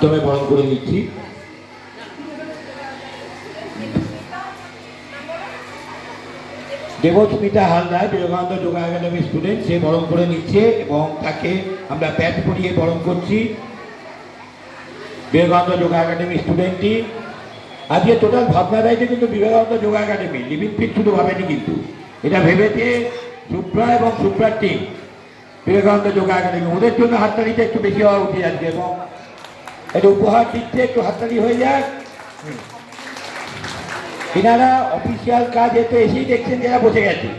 তবে বরণ করে নিচ্ছি। Debasmita Haldar Vivekananda yoga academy student, সে বরণ করে নিচ্ছে এবং তাকে আমরা প্যাড পরিয়ে বরণ করছি। বিবেকানন্দ যোগা একাডেমি স্টুডেন্টটি আজকে টোটাল ভাবনা দেয়ছে কিন্তু Vivekananda yoga academy living fit শুধু ভাবেনি, কিন্তু এটা ভেবেছে সুপ্রা এবং সুপ্রার টিম বিবেকানন্দ যোগা একাডেমি। ওদের জন্য হাততালিটা একটু বেশি হওয়া উচিত আজকে, এবং এটা উপহার দিচ্ছে, একটু হাততালি হয়ে যাক। এনারা অফিসিয়াল কাজ এতে এসেই দেখছেন যারা বসে গেছে,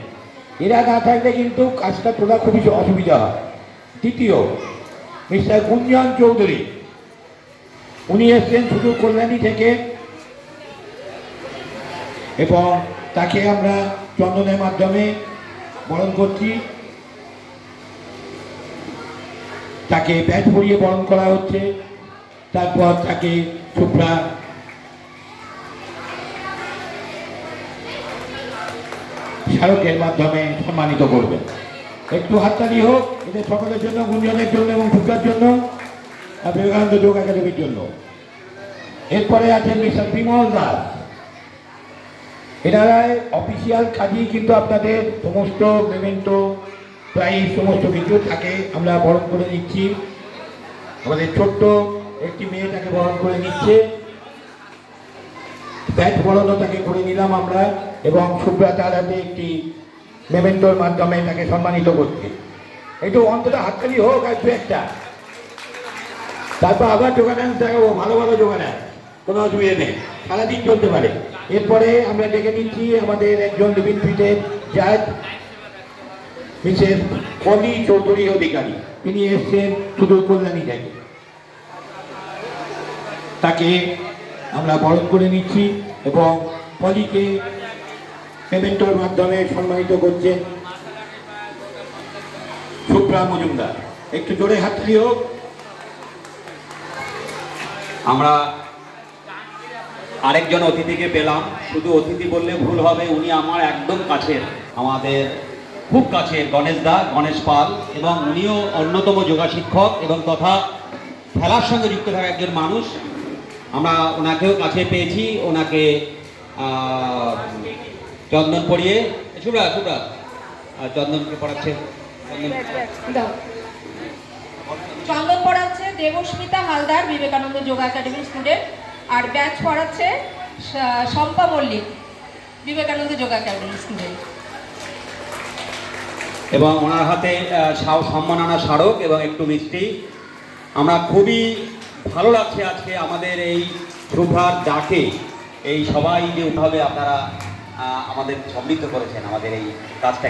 এরা না থাকলে কিন্তু কাজটা তোলা খুবই অসুবিধা হয়। দ্বিতীয় মিস্টার গুঞ্জন চৌধুরী, উনি এসছেন শুধু কল্যাণী থেকে এবং তাকে আমরা চন্দনের মাধ্যমে বরণ করছি। তাকে ব্যাট পরিয়ে বরণ করা হচ্ছে, তারপর তাকে সুপ্রা স্মারকের মাধ্যমে সম্মানিত করবেন। একটু হাততালি হোক এদের সকলের জন্য, গুঞ্জনের জন্য এবং সুপ্রার জন্য আর বিবেকানন্দ যোগ একাডেমির জন্য। এরপরে আছেন মিস্টার বিমল দাস। এনারা অফিসিয়াল কাজেই কিন্তু আপনাদের সমস্ত মেমেন্টো প্রাইজ সমস্ত কিছু থাকে আমরা বরণ করে নিচ্ছি। আমাদের ছোট্ট একটি মেয়ে তাকে বরণ করে নিচ্ছে, ব্যাট বরণও তাকে করে নিলাম আমরা, এবং সুব্রা তার হাতে একটি মেমেন্টোর মাধ্যমে তাকে সম্মানিত করছে। একটু অন্তত হাততালি হোক আর দু একটা, তারপর আবার যোগা ডান্স দেখাবো, ভালো ভালো যোগা ডান্স, কোনো অসুবিধা নেই, সারাদিন চলতে পারে। এরপরে আমরা ডেকে নিচ্ছি আমাদের একজন লিভিং ফিটের জাজ মিসেস পলি চৌধুরী অধিকারী, তিনি এসছেন সুদূর কল্যাণী থেকে। তাকে আমরা বরণ করে নিচ্ছি এবং পলিকে পেমেন্টের মাধ্যমে সম্মানিত করছেন সুপ্রা মজুমদার। একটু জোরে হাততালি হোক। আমরা আরেকজন অতিথিকে পেলাম, শুধু অতিথি বললে ভুল হবে, উনি আমার একদম কাছের, আমাদের খুব কাছের গণেশ দা, গণেশ পাল, এবং উনিও অন্যতম যোগা শিক্ষক এবং তথা খেলার সঙ্গে যুক্ত থাকা একজন মানুষ। আমরা ওনাকেও কাছে পেয়েছি, ওনাকে চন্দন পরিয়ে শুভ্রা শুভ্রা চন্দনকে পড়াচ্ছে, চন্দন পড়াচ্ছে দেবস্মিতা হালদার বিবেকানন্দ যোগা একাডেমির স্টুডেন্ট, আর ব্যাচ পড়াচ্ছে শম্পা মল্লিক বিবেকানন্দ যোগা একাডেমির স্টুডেন্ট। এবং ওনার হাতে সম্মাননা স্মারক এবং একটু মিষ্টি। আমরা খুবই ভালো লাগছে আজকে আমাদের এই শুভ্রার ডাকে এই সবাই যে উঠাবে আপনারা আমাদের সমৃদ্ধ করেছেন আমাদের এই কাজটাকে।